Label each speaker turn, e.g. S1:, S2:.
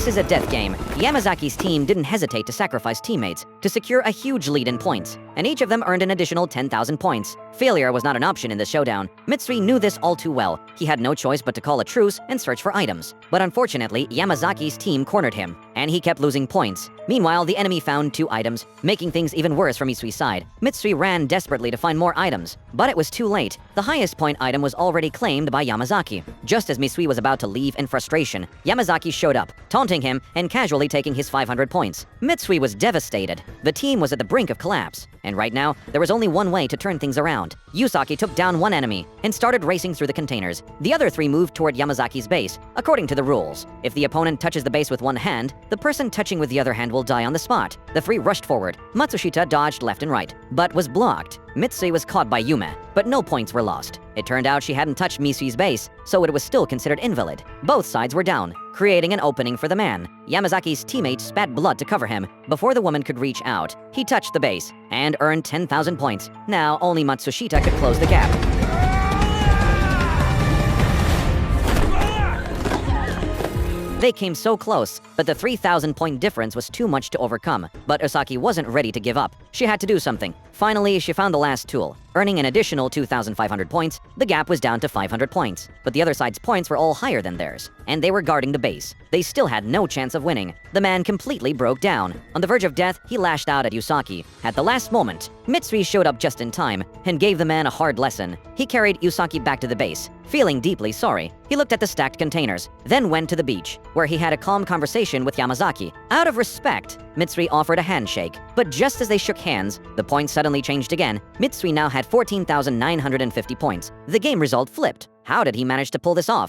S1: this is a death game, Yamazaki's team didn't hesitate to sacrifice teammates to secure a huge lead in points, and each of them earned an additional 10,000 points. Failure was not an option in the showdown. Mitsui knew this all too well. He had no choice but to call a truce and search for items. But unfortunately, Yamazaki's team cornered him, and he kept losing points. Meanwhile, the enemy found 2 items, making things even worse for Mitsui's side. Mitsui ran desperately to find more items, but it was too late. The highest point item was already claimed by Yamazaki. Just as Mitsui was about to leave in frustration, Yamazaki showed up, taunting him and casually taking his 500 points. Mitsui was devastated. The team was at the brink of collapse, and right now, there was only one way to turn things around. Yusaki took down one enemy and started racing through the containers. The other 3 moved toward Yamazaki's base, according to the rules. If the opponent touches the base with one hand, the person touching with the other hand will die on the spot. The 3 rushed forward. Matsushita dodged left and right, but was blocked. Mitsui was caught by Yume, but no points were lost. It turned out she hadn't touched Misui's base, so it was still considered invalid. Both sides were down, creating an opening for the man. Yamazaki's teammates spat blood to cover him. Before the woman could reach out, he touched the base and earned 10,000 points. Now only Matsushita could close the gap. They came so close, but the 3,000-point difference was too much to overcome. But Osaki wasn't ready to give up. She had to do something. Finally, she found the last tool. Earning an additional 2,500 points, the gap was down to 500 points. But the other side's points were all higher than theirs, and they were guarding the base. They still had no chance of winning. The man completely broke down. On the verge of death, he lashed out at Yusaki. At the last moment, Mitsui showed up just in time and gave the man a hard lesson. He carried Yusaki back to the base. Feeling deeply sorry, he looked at the stacked containers, then went to the beach, where he had a calm conversation with Yamazaki. Out of respect, Mitsui offered a handshake. But just as they shook hands, the points suddenly changed again. Mitsui now had 14,950 points. The game result flipped. How did he manage to pull this off?